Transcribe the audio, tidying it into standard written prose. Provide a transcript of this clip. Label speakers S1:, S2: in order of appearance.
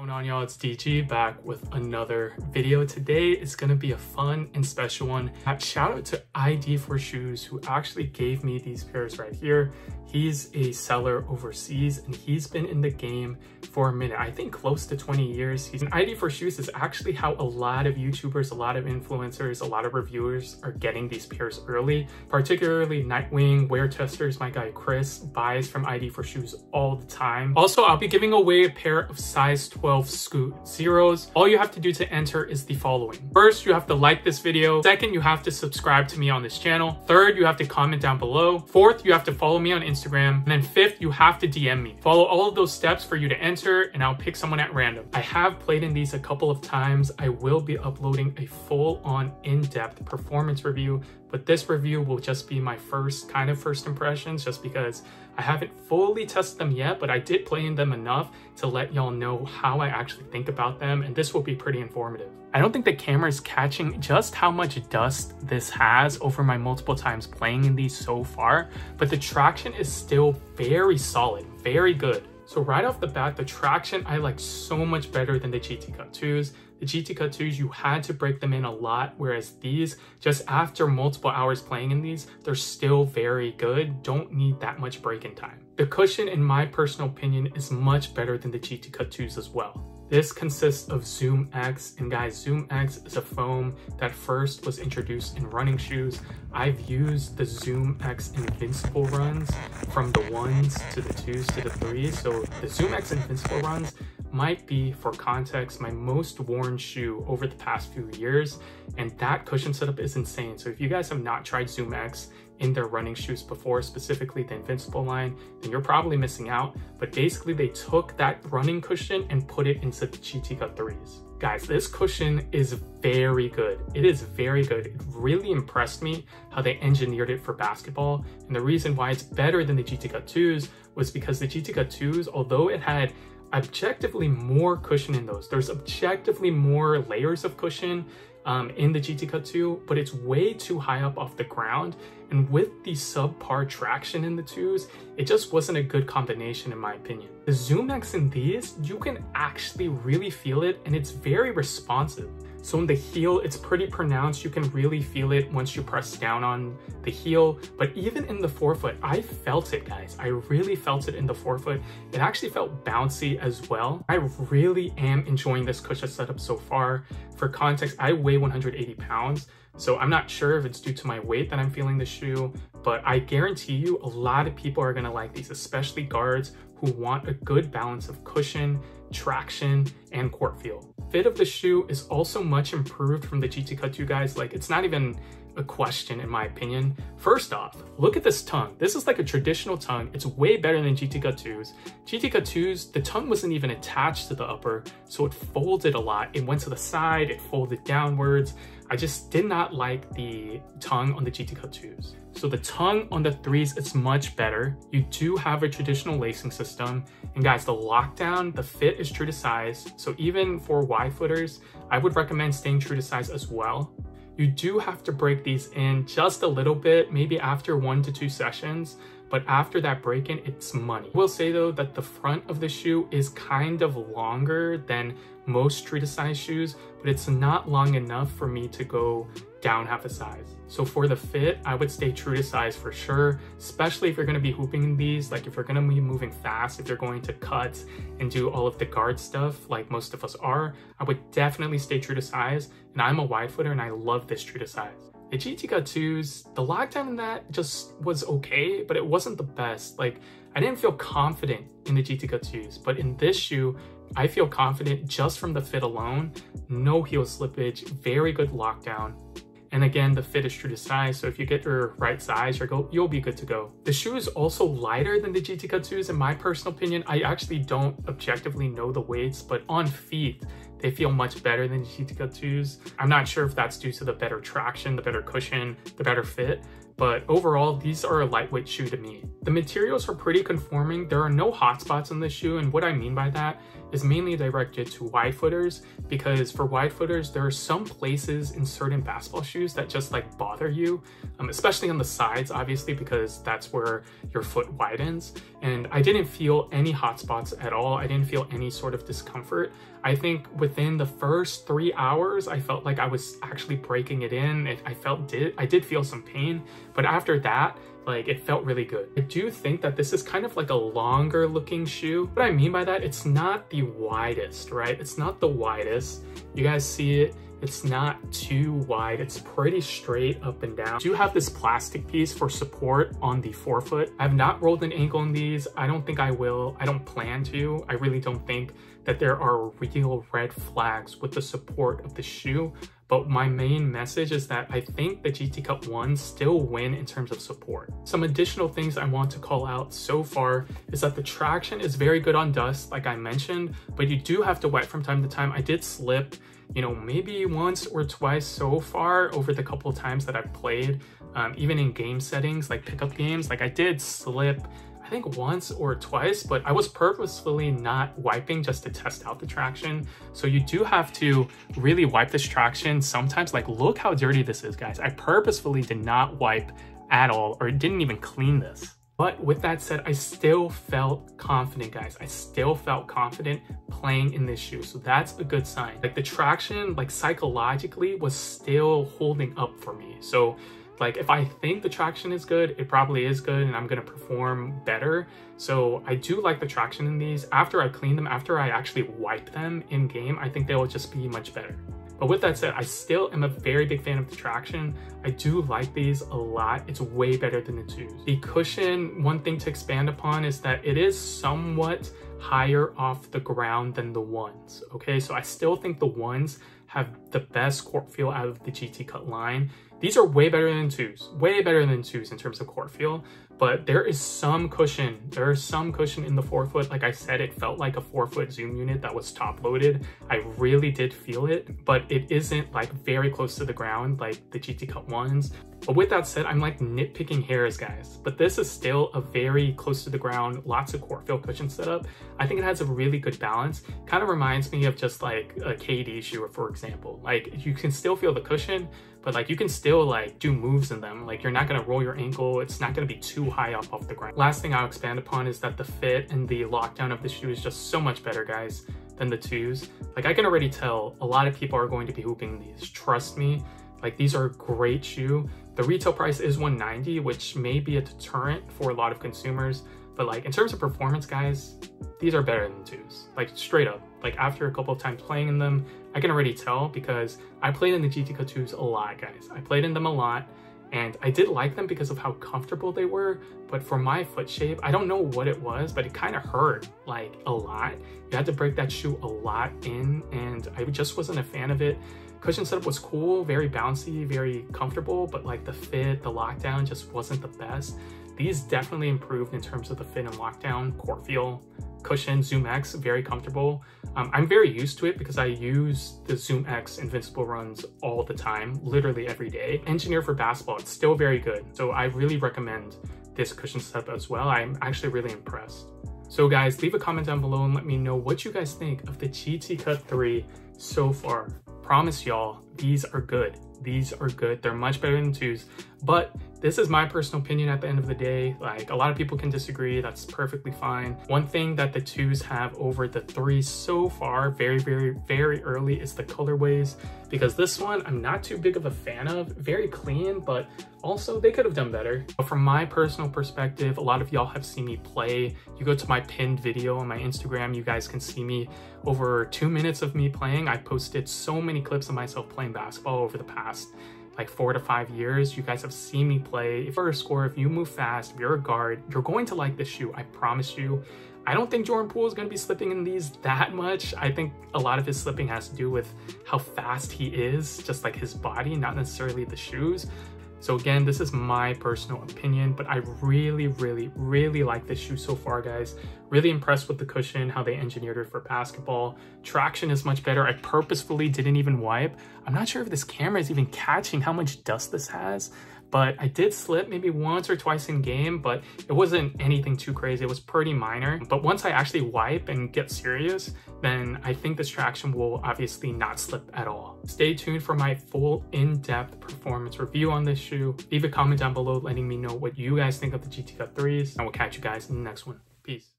S1: going on, y'all? It's DG back with another video. Today is going to be a fun and special one. Shout out to ID4 Shoes who actually gave me these pairs right here. He's a seller overseas and he's been in the game for a minute. I think close to 20 years. ID4 Shoes is actually how a lot of YouTubers, a lot of influencers, a lot of reviewers are getting these pairs early. Particularly Nightwing, Wear Testers, my guy Chris buys from ID4 Shoes all the time. Also, I'll be giving away a pair of size 12 Scoot Zeros. All you have to do to enter is the following. First, you have to like this video. Second, you have to subscribe to me on this channel. Third, you have to comment down below. Fourth, you have to follow me on Instagram. And then fifth, you have to DM me. Follow all of those steps for you to enter and I'll pick someone at random. I have played in these a couple of times. I will be uploading a full-on in-depth performance review, but this review will just be my first impressions just because I haven't fully tested them yet, but I did play in them enough to let y'all know how I actually think about them, and this will be pretty informative. I don't think the camera is catching just how much dust this has over my multiple times playing in these so far, but the traction is still very solid, very good. So right off the bat, the traction I like so much better than the GT Cut 2s. The GT Cut 2s, you had to break them in a lot, whereas these, just after multiple hours playing in these, they're still very good. Don't need that much break-in time. The cushion, in my personal opinion, is much better than the GT Cut 2s as well. This consists of Zoom X, and guys, Zoom X is a foam that first was introduced in running shoes. I've used the Zoom X Invincible runs from the 1s to the 2s to the 3s. So the Zoom X Invincible runs might be, for context, my most worn shoe over the past few years, and that cushion setup is insane. So if you guys have not tried Zoom X in their running shoes before, specifically the Invincible line, then you're probably missing out. But basically they took that running cushion and put it into the GT Cut 3s. Guys, this cushion is very good. It is very good. It really impressed me how they engineered it for basketball. And the reason why it's better than the GT Cut 2s was because the GT Cut 2s, although it had objectively more cushion in those, there's objectively more layers of cushion in the GT Cut 2, but it's way too high up off the ground. And with the subpar traction in the 2s, it just wasn't a good combination in my opinion. The Zoom X in these, you can actually really feel it and it's very responsive. So in the heel, it's pretty pronounced. You can really feel it once you press down on the heel. But even in the forefoot, I felt it, guys. I really felt it in the forefoot. It actually felt bouncy as well. I really am enjoying this cushion setup so far. For context, I weigh 180 pounds. So I'm not sure if it's due to my weight that I'm feeling the shoe, but I guarantee you a lot of people are gonna like these, especially guards who want a good balance of cushion, traction, and court feel. Fit of the shoe is also much improved from the GT Cut 2, guys. Like, it's not even a question in my opinion. First off, look at this tongue. This is like a traditional tongue. It's way better than GT Cut 2s. GT Cut 2s, the tongue wasn't even attached to the upper, so it folded a lot. It went to the side, it folded downwards. I just did not like the tongue on the GT Cut 2s. So the tongue on the 3s is much better. You do have a traditional lacing system. And guys, the lockdown, the fit is true to size. So even for wide footers, I would recommend staying true to size as well. You do have to break these in just a little bit, maybe after 1 to 2 sessions. But after that break-in, it's money. I will say though that the front of the shoe is kind of longer than most true to size shoes, but it's not long enough for me to go down half a size. So for the fit, I would stay true to size for sure, especially if you're gonna be hooping in these, like if you're gonna be moving fast, if you're going to cut and do all of the guard stuff like most of us are, I would definitely stay true to size. And I'm a wide footer and I love this true to size. The GT Cut 2s, the lockdown in that just was okay, but it wasn't the best. Like, I didn't feel confident in the GT Cut 2s, but in this shoe, I feel confident just from the fit alone. No heel slippage, very good lockdown. And again, the fit is true to size, so if you get your right size, you'll be good to go. The shoe is also lighter than the GT Cut 2s in my personal opinion. I actually don't objectively know the weights, but on feet, they feel much better than the GT Cut 2s. I'm not sure if that's due to the better traction, the better cushion, the better fit, but overall, these are a lightweight shoe to me. The materials are pretty conforming. There are no hot spots on this shoe, and what I mean by that is mainly directed to wide footers, because for wide footers, there are some places in certain basketball shoes that just like bother you, especially on the sides, obviously, because that's where your foot widens. And I didn't feel any hot spots at all. I didn't feel any sort of discomfort. I think within the first 3 hours, I felt like I was actually breaking it in. I did feel some pain, but after that, like, it felt really good. I do think that this is kind of like a longer looking shoe. What I mean by that, it's not the widest, right? It's not the widest. You guys see it. It's not too wide. It's pretty straight up and down. I do have this plastic piece for support on the forefoot. I have not rolled an ankle in these. I don't think I will. I don't plan to. I really don't think that there are real red flags with the support of the shoe. But my main message is that I think the GT Cut 1s still win in terms of support. Some additional things I want to call out so far is that the traction is very good on dust, like I mentioned, but you do have to wet from time to time. I did slip, you know, maybe once or twice so far over the couple of times that I've played, even in game settings, like pickup games. Like, I did slip, I think once or twice, but I was purposefully not wiping just to test out the traction. So you do have to really wipe this traction sometimes. Like, look how dirty this is, guys. I purposefully did not wipe at all, or didn't even clean this. But with that said, I still felt confident, guys. I still felt confident playing in this shoe. So that's a good sign. Like, the traction, like, psychologically was still holding up for me. So like, if I think the traction is good, it probably is good, and I'm gonna perform better. So I do like the traction in these. After I clean them, after I actually wipe them in game, I think they will just be much better. But with that said, I still am a very big fan of the traction. I do like these a lot. It's way better than the 2s. The cushion, one thing to expand upon is that it is somewhat higher off the ground than the 1s, okay? So I still think the 1s have the best court feel out of the GT Cut line. These are way better than 2s, way better than 2s in terms of court feel, but there is some cushion. There is some cushion in the forefoot. Like I said, it felt like a 4-foot zoom unit that was top loaded. I really did feel it, but it isn't like very close to the ground like the GT Cut 1s. But with that said, I'm like nitpicking hairs, guys, but this is still a very close to the ground, lots of court feel cushion setup. I think it has a really good balance. Kind of reminds me of just like a KD shoe, for example. Like, you can still feel the cushion, but like, you can still like do moves in them. Like, you're not gonna roll your ankle. It's not gonna be too high up off the ground. Last thing I'll expand upon is that the fit and the lockdown of the shoe is just so much better, guys, than the 2s. Like, I can already tell a lot of people are going to be hooping these. Trust me. Like, these are a great shoe. The retail price is $190, which may be a deterrent for a lot of consumers. But like, in terms of performance, guys, these are better than the 2s. Like, straight up. Like, after a couple of times playing in them, I can already tell, because I played in the GT Cut 2s a lot, guys. I played in them a lot, and I did like them because of how comfortable they were. But for my foot shape, I don't know what it was, but it kind of hurt like a lot. You had to break that shoe a lot in, and I just wasn't a fan of it. Cushion setup was cool, very bouncy, very comfortable, but like the fit, the lockdown just wasn't the best. These definitely improved in terms of the fit and lockdown, court feel, cushion, Zoom X, very comfortable. I'm very used to it because I use the Zoom X Invincible runs all the time, literally every day. Engineered for basketball, it's still very good. So I really recommend this cushion setup as well. I'm actually really impressed. So guys, leave a comment down below and let me know what you guys think of the GT Cut 3 so far. Promise y'all, these are good. These are good. They're much better than 2s, but this is my personal opinion at the end of the day. Like, a lot of people can disagree. That's perfectly fine. One thing that the 2s have over the 3s so far, very, very, very early, is the colorways, because this one I'm not too big of a fan of. Very clean, but also they could have done better. But from my personal perspective, a lot of y'all have seen me play. You go to my pinned video on my Instagram, you guys can see me over 2 minutes of me playing. I posted so many clips of myself playing basketball over the past like 4 to 5 years. You guys have seen me play. If you're a scorer, if you move fast, if you're a guard, you're going to like this shoe, I promise you. I don't think Jordan Poole is going to be slipping in these that much. I think a lot of his slipping has to do with how fast he is, just like his body, not necessarily the shoes. So again, this is my personal opinion, but I really, really, really like this shoe so far, guys. Really impressed with the cushion, how they engineered it for basketball. Traction is much better. I purposefully didn't even wipe. I'm not sure if this camera is even catching how much dust this has, but I did slip maybe once or twice in game, but it wasn't anything too crazy. It was pretty minor. But once I actually wipe and get serious, then I think this traction will obviously not slip at all. Stay tuned for my full in-depth performance review on this shoe. Leave a comment down below letting me know what you guys think of the GT Cut 3s, and we'll catch you guys in the next one. Peace.